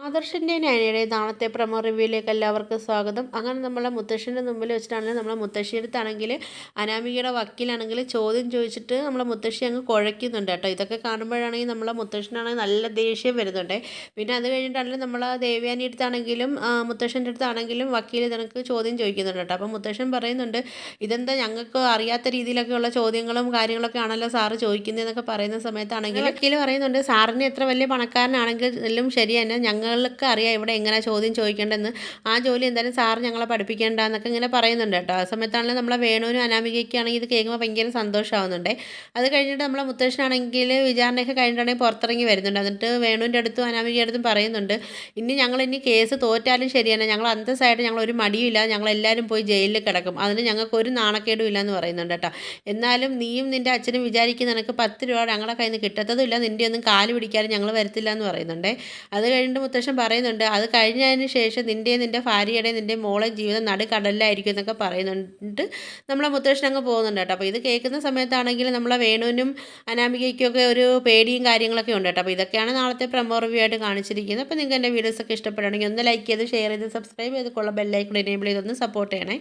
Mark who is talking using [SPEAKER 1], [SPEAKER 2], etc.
[SPEAKER 1] ആദർശിൻ്റെ നയനയുടെ നാളത്തെ പ്രൊമോ റിവ്യൂയിലേക്ക് എല്ലാവർക്കും സ്വാഗതം. അങ്ങനെ നമ്മളെ മുത്തശ്ശൻ്റെ മുമ്പിൽ വെച്ചിട്ടാണെങ്കിൽ നമ്മളെ മുത്തശ്ശിയടുത്താണെങ്കിൽ അനാമികയുടെ വക്കീലാണെങ്കിൽ ചോദ്യം ചോദിച്ചിട്ട് നമ്മളെ മുത്തശ്ശി അങ്ങ് കുഴയ്ക്കുന്നുണ്ട് കേട്ടോ. ഇതൊക്കെ കാണുമ്പോഴാണെങ്കിൽ നമ്മളെ മുത്തശ്ശനാണെങ്കിൽ നല്ല ദേഷ്യം വരുന്നുണ്ട്. പിന്നെ അത് കഴിഞ്ഞിട്ടാണെങ്കിലും നമ്മളെ ദേവയാനി അടുത്താണെങ്കിലും മുത്തശ്ശൻ്റെ അടുത്താണെങ്കിലും വക്കീൽ ഇതണക്ക് ചോദ്യം ചോദിക്കുന്നുണ്ട് കേട്ടോ. അപ്പം മുത്തശ്ശൻ പറയുന്നുണ്ട്, ഇതെന്താ ഞങ്ങൾക്ക് അറിയാത്ത രീതിയിലൊക്കെയുള്ള ചോദ്യങ്ങളും കാര്യങ്ങളൊക്കെ ആണല്ലോ സാറ് ചോദിക്കുന്നതെന്നൊക്കെ പറയുന്ന സമയത്താണെങ്കിൽ വക്കീൽ പറയുന്നുണ്ട്, സാറിന് എത്ര വലിയ പണക്കാരനാണെങ്കിലും ശരി തന്നെ ഞങ്ങൾക്ക് അറിയാം ഇവിടെ എങ്ങനെ ചോദ്യം ചോദിക്കേണ്ടതെന്ന്. ആ ജോലി എന്തായാലും സാർ ഞങ്ങളെ പഠിപ്പിക്കേണ്ട എന്നൊക്കെ ഇങ്ങനെ പറയുന്നുണ്ട് കേട്ടോ. ആ സമയത്താണെങ്കിൽ നമ്മളെ വേണുവിനും അനാമികയ്ക്കാണെങ്കിൽ ഇത് കേൾക്കുമ്പോൾ ഭയങ്കര സന്തോഷമാവുന്നുണ്ട്. അത് കഴിഞ്ഞിട്ട് നമ്മളെ മുത്തശ്ശനാണെങ്കിൽ വിചാരണയൊക്കെ കഴിഞ്ഞിട്ടാണെങ്കിൽ പുറത്തിറങ്ങി വരുന്നുണ്ട്. എന്നിട്ട് വേണുവിൻ്റെ അടുത്തും അനാമികയുടെ അടുത്തും പറയുന്നുണ്ട്, ഇനി കേസ് തോറ്റാലും ശരിയാണ്, ഞങ്ങൾ അന്തസ്സായിട്ട് ഞങ്ങൾ ഒരു മടിയുമില്ല, ഞങ്ങളെല്ലാവരും പോയി ജയിലിൽ കിടക്കും, അതിന് ഞങ്ങൾക്ക് ഒരു നാണക്കേടും ഇല്ല എന്ന് പറയുന്നുണ്ട് കേട്ടോ. എന്നാലും നീയും നിൻ്റെ അച്ഛനും വിചാരിക്കുന്ന നിനക്ക് 10 രൂപ ഞങ്ങളുടെ കയ്യിൽ നിന്ന് കിട്ടത്തതുമില്ല, നിൻ്റെ ഒന്നും കാല് പിടിക്കാനും ഞങ്ങൾ വരത്തില്ല എന്ന് പറയുന്നുണ്ട്. അത് കഴിഞ്ഞിട്ട് മുത്തശ്ശൻ പറയുന്നുണ്ട്, അത് കഴിഞ്ഞതിന് ശേഷം നിൻ്റെ ഭാര്യയുടെയും നിൻ്റെ മോളെയും ജീവിതം നടുക്കടലിലായിരിക്കും എന്നൊക്കെ പറയുന്നുണ്ട്. നമ്മളെ മുത്തശ്ശൻ അങ്ങ് പോകുന്നുണ്ട് കേട്ടോ. അപ്പോൾ ഇത് കേൾക്കുന്ന സമയത്താണെങ്കിൽ നമ്മളെ വേണുവിനും അനാമികയ്ക്കൊക്കെ ഒരു പേടിയും കാര്യങ്ങളൊക്കെ ഉണ്ട് കേട്ടോ. അപ്പോൾ ഇതൊക്കെയാണ് നാളത്തെ പ്രൊമോ റിവ്യൂ ആയിട്ട് കാണിച്ചിരിക്കുന്നത്. അപ്പോൾ നിങ്ങൾക്ക് എൻ്റെ വീഡിയോസൊക്കെ ഇഷ്ടപ്പെടുകയാണെങ്കിൽ ഒന്ന് ലൈക്ക് ചെയ്ത് ഷെയർ ചെയ്ത് സബ്സ്ക്രൈബ് ചെയ്ത് ബെല്ലൈക്കൺ എനേബിൾ ചെയ്തൊന്ന് സപ്പോർട്ട് ചെയ്യണേ.